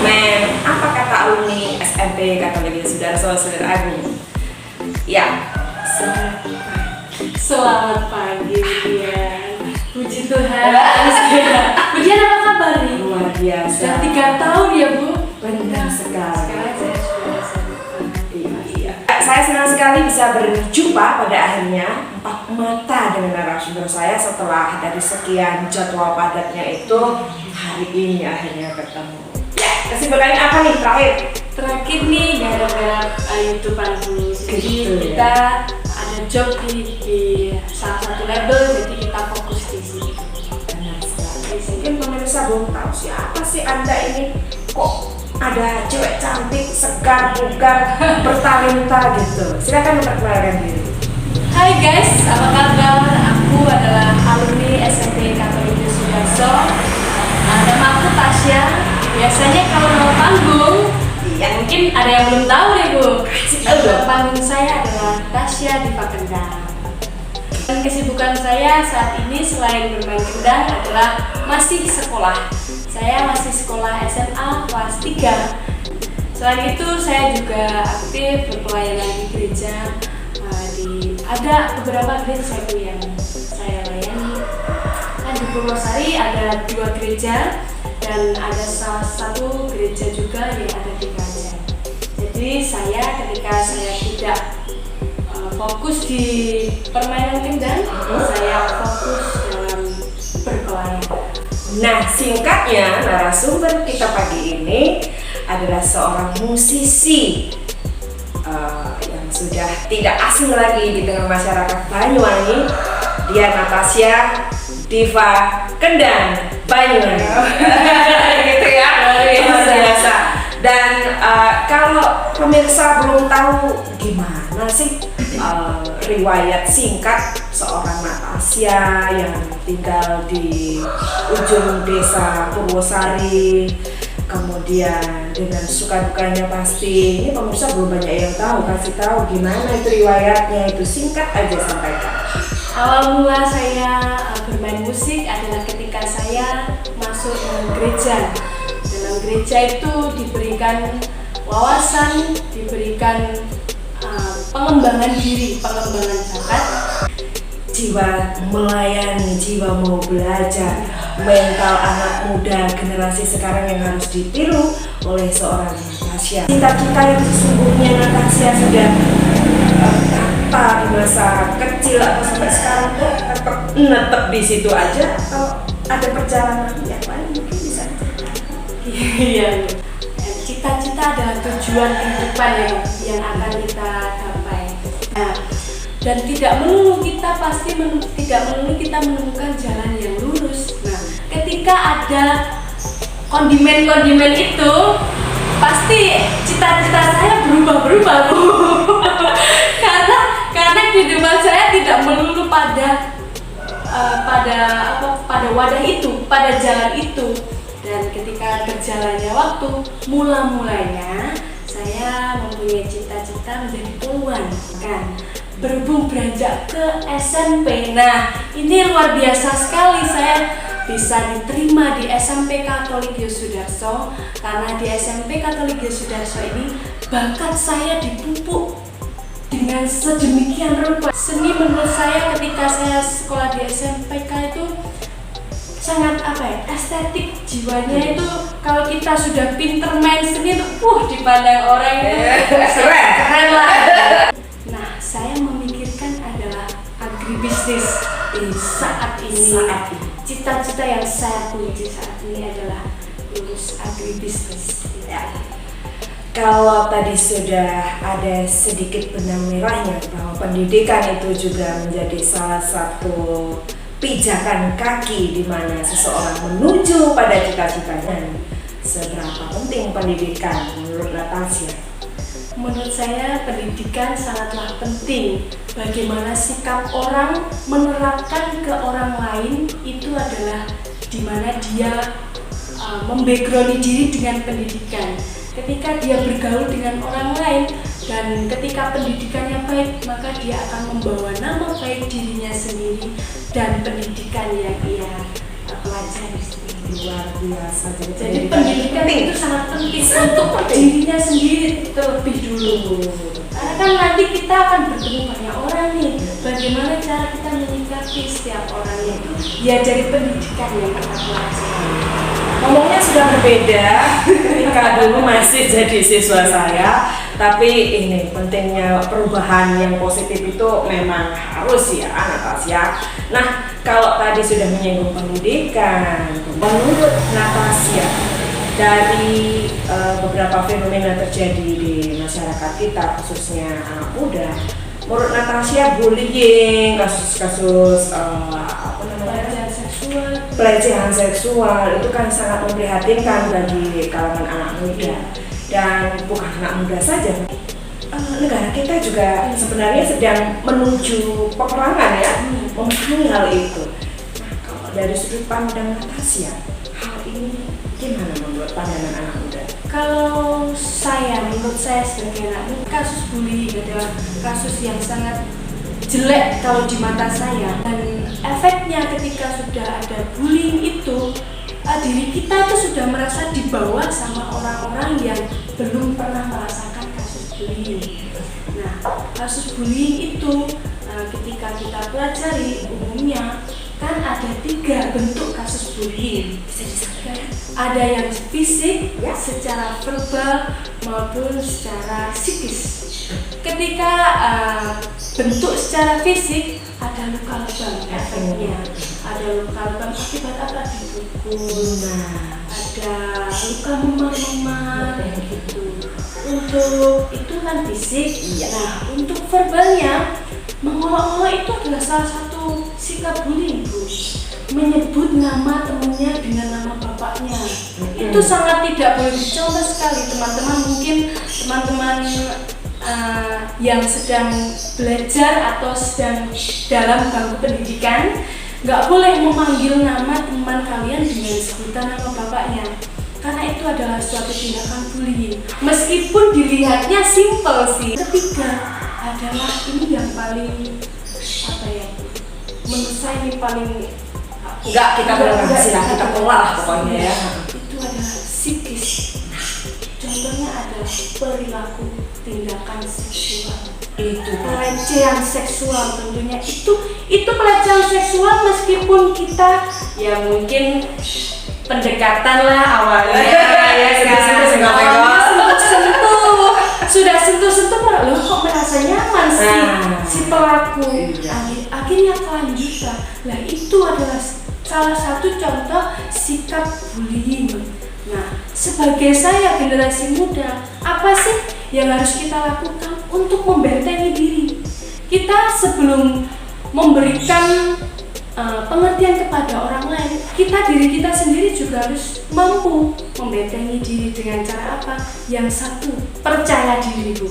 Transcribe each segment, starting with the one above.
segmen Apa Kata Alumni SMP Katolik Sudarso Saudara Agung. Ya, Selamat pagi Budian. Puji Tuhan. Budian apa kabar nih? luar biasa. Sudah 3 tahun ya Bu? Benar sekali. Sekarang saya sudah Iya. Saya senang sekali bisa berjumpa pada akhirnya empat mata dengan narasumber saya setelah dari sekian jadwal padatnya itu hari ini akhirnya ketemu. Ya, kesibukannya apa nih terakhir? terakhir nih gara-gara YouTube Bu. Jadi Gitu, kita ada job di salah satu label, jadi kita fokus di sini. Benar sekali. Mungkin pemirsa belum tahu siapa sih Anda ini, kok ada cewek cantik, segar, bugar, bertalenta gitu. Silakan memperkenalkan diri. Hai guys, apa kabar? Aku adalah alumni SMP Katolik Sudarso. Nama aku Tasya. Biasanya kalau nama panggung, ya mungkin ada yang belum tahu nih Bu. Nama panggung saya adalah Tasya Diva Kendang. Dan kesibukan saya saat ini selain bermain kendang adalah masih sekolah. Saya masih sekolah SMA kelas 3. Selain itu saya juga aktif berpelayanan di gereja. Ada beberapa gereja yang saya layani. Nah, di Purwosari ada 2 gereja dan ada salah satu gereja juga yang ada di Kajen. Jadi ketika saya tidak fokus di permainan kendang, saya fokus dalam berpelayanan. Nah, singkatnya narasumber kita pagi ini adalah seorang musisi yang sudah tidak asing lagi di tengah masyarakat Banyuwangi. Dia Natasya Diva Kendang Banyuwangi. Gitu ya, luar biasa. Dan kalau pemirsa belum tahu gimana sih riwayat singkat seorang Natasya yang tinggal di ujung desa Purwosari, kemudian dengan suka dukanya pasti ini pemirsa belum banyak yang tahu. Kasih tahu gimana itu riwayatnya, itu singkat aja sampaikan. Awal mula saya bermain musik adalah ketika saya masuk dalam gereja. Dalam gereja itu diberikan wawasan, diberikan pengembangan diri, pengembangan bakat. Jiwa melayani, jiwa mau belajar, mental anak muda generasi sekarang yang harus ditiru oleh seorang Natasya. Cita-cita yang sesungguhnya Natasya sudah apa di masa kecil atau sampai sekarang kok tetap netep di situ aja, atau ada perjalanan yang lain mungkin bisa diceritakan? Iya. Cita-cita adalah tujuan kehidupan yang akan kita capai. Nah, dan tidak melulu kita menemukan jalan yang lurus. Nah, ketika ada kondimen-kondimen itu, pasti cita-cita saya berubah-berubah Bu. karena kehidupan saya tidak melulu pada wadah itu, pada jalan itu. Dan ketika berjalannya waktu, mulainya saya mempunyai cita-cita menjadi poluan kan. Berhubung beranjak ke SMP, nah ini luar biasa sekali, saya bisa diterima di SMP Katolik Sudarso. Karena di SMP Katolik Sudarso ini bakat saya dipupuk dengan sedemikian rupa. Seni menurut saya ketika saya sekolah di SMPK itu sangat estetik, jiwanya itu kalau kita sudah pinter main seni itu dipandang orang itu keren lah. Nah, saya memikirkan adalah agribisnis saat ini. Cita-cita yang saya tuju saat ini adalah lulus agribisnis. Ya. Kalau tadi sudah ada sedikit benang merahnya bahwa pendidikan itu juga menjadi salah satu pijakan kaki di mana seseorang menuju pada cita-citanya. Seberapa penting pendidikan menurut Natasya? Menurut saya pendidikan sangatlah penting. Bagaimana sikap orang menerapkan ke orang lain itu adalah di mana dia membackground diri dengan pendidikan. Ketika dia bergaul dengan orang lain dan ketika pendidikannya baik, maka dia akan membawa nama baik dirinya sendiri dan pendidikan yang ia pelajari. Luar biasa. Jadi pendidikan penting. Itu sangat penting untuk dirinya sendiri terlebih dulu. Karena kan nanti kita akan bertemu banyak orang nih. Bagaimana cara kita menyikapi setiap orang itu? Ya dari pendidikan yang kita pelajari. Ngomongnya sudah berbeda ketika dulu masih jadi siswa saya, tapi ini pentingnya perubahan yang positif itu memang harus ya Natasha. Nah, kalau tadi sudah menyinggung pendidikan, menurut Natasha dari beberapa fenomena terjadi di masyarakat kita khususnya anak muda, menurut Natasha bullying, kasus-kasus pelecehan seksual itu kan sangat memprihatinkan bagi kalangan anak muda. Dan bukan anak muda saja, negara kita juga sebenarnya sedang menuju peperangan ya, memerangi hal itu. Nah, kalau dari sudut pandang Natasha, hal ini gimana menurut pandangan anak muda? Kalau menurut saya sebagai anak muda, kasus bullying adalah kasus yang sangat jelek kalau di mata saya, dan efeknya ketika sudah ada bullying itu diri kita itu sudah merasa dibawa sama orang-orang yang belum pernah merasakan kasus bullying. Nah, kasus bullying itu ketika kita pelajari umumnya kan ada 3 bentuk kasus bullying. Bisa disebutkan? Ada yang fisik, ya, secara verbal maupun secara psikis. Ketika bentuk secara fisik ada luka lebam efeknya, ada luka lebam akibat apa? Dipukul, ada luka memar-memar gitu. Untuk itu kan fisik. Nah, untuk verbalnya mengolok-olok itu adalah salah satu sikap bullying, Bu. Menyebut nama temannya dengan nama bapaknya. Itu sangat tidak boleh dicontoh sekali, teman-teman. Mungkin teman-teman yang sedang belajar atau sedang dalam bangku pendidikan nggak boleh memanggil nama teman kalian dengan sebutan nama bapaknya, karena itu adalah suatu tindakan bullying meskipun dilihatnya simpel sih. Ketiga adalah ini yang paling menurut saya ini paling Enggak, kita keluar pokoknya ya. Itu adalah psikis. Contohnya adalah perilaku tindakan seksual. Itu pelecehan seksual tentunya itu pelecehan seksual meskipun kita ya mungkin pendekatan lah awalnya ya sudah sentuh loh kok merasa nyaman sih si pelaku, akhirnya kelanjutan. Nah, itu adalah salah satu contoh sikap bullying. Nah, sebagai saya generasi muda, apa sih yang harus kita lakukan untuk membentengi diri? Kita sebelum memberikan pengertian kepada orang lain, diri kita sendiri juga harus mampu membentengi diri dengan cara apa? Yang satu, percaya diri, Bu.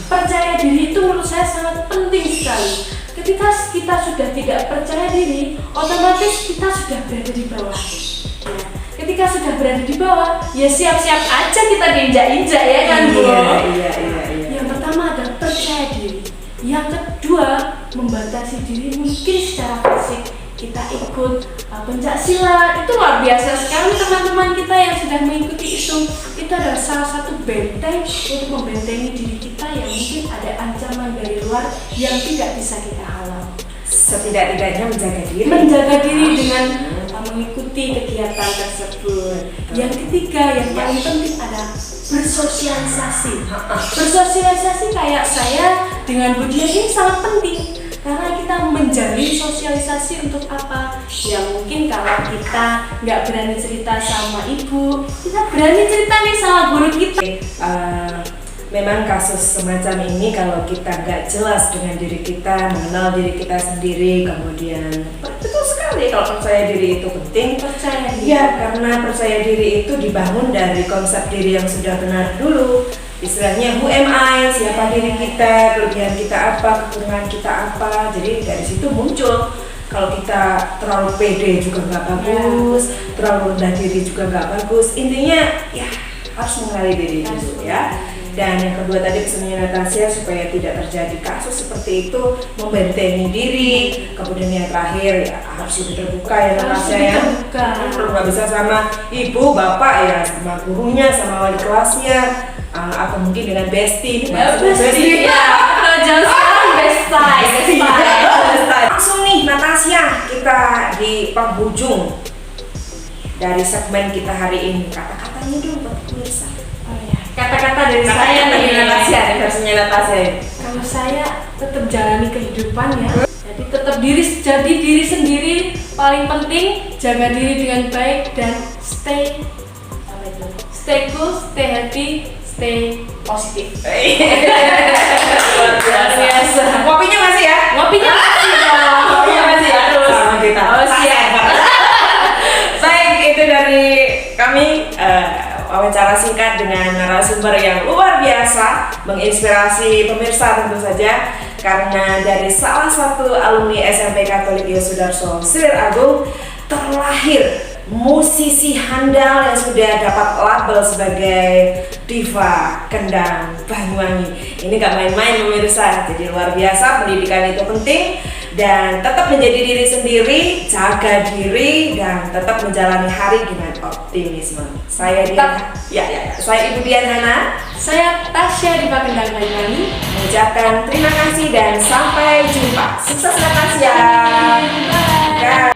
Percaya diri itu menurut saya sangat penting sekali. Ketika kita sudah tidak percaya diri, otomatis kita sudah berada di bawah. Nah, ketika sudah berada di bawah, ya siap-siap aja kita diinjak-injak ya kan, Bu? Iya. Yang pertama adalah percaya diri. Yang kedua, membatasi diri mungkin secara fisik. Kita ikut pencak silat, itu luar biasa sekali teman-teman kita yang sudah mengikuti itu. Itu adalah salah satu benteng untuk membentengi diri kita yang mungkin ada ancaman dari luar yang tidak bisa kita halau. Setidak-tidaknya menjaga diri dengan mengikuti kegiatan tersebut. Yang ketiga, yang paling penting adalah bersosialisasi. Bersosialisasi kayak saya dengan Bu Dian ini sangat penting. Karena kita menjalin sosialisasi untuk apa? Ya mungkin kalau kita nggak berani cerita sama ibu, kita berani cerita nih sama guru kita. Memang kasus semacam ini kalau kita nggak jelas dengan diri kita, mengenal diri kita sendiri, kemudian betul sekali kalau percaya diri itu penting. Percaya diri. Ya, karena percaya diri itu dibangun dari konsep diri yang sudah benar dulu. Istilahnya who am I, siapa diri kita, kelebihan kita apa, kekurangan kita apa. Jadi dari situ muncul. Kalau kita terlalu pede juga nggak bagus, terlalu rendah diri juga nggak bagus. Intinya ya harus mengenali diri dulu ya. Dan yang kedua tadi pesannya Natasha supaya tidak terjadi kasus seperti itu, membentengi diri. Kemudian yang terakhir ya harus lebih terbuka ya Natasha ya. Nggak bisa sama ibu, bapak ya, sama gurunya, sama wali kelasnya, atau mungkin dengan bestie. Bestie ya. Jangan sekarang bestie. Langsung nih Natasha, kita di penghujung dari segmen kita hari ini. Kata-katanya dulu buat pemirsa. Kata-kata dari saya dari nih, Natasha, versinya Natasha. kalau saya tetap jalani kehidupan ya. Jadi tetap jadi diri sendiri, paling penting jaga diri dengan baik dan stay cool, stay happy, stay positif. Luar biasa. Kopinya masih ya? Ngopinya masih dong. Kopinya masih ya? Terus. Sama kita. Oh siap. Baik, itu dari kami wawancara singkat dengan narasumber yang luar biasa, menginspirasi pemirsa tentu saja, karena dari salah satu alumni SMP Katolik Yosudarso Sri Agung terlahir musisi handal yang sudah dapat label sebagai diva kendang Banyuwangi. Ini gak main-main pemirsa, jadi luar biasa. Pendidikan itu penting dan tetap menjadi diri sendiri, jaga diri dan tetap menjalani hari dengan optimisme. Saya Diana, saya Ibu Diana, Saya Tasya Diva Kendang Banyuwangi. mengucapkan terima kasih dan sampai jumpa. Sukses Natasha. Bye.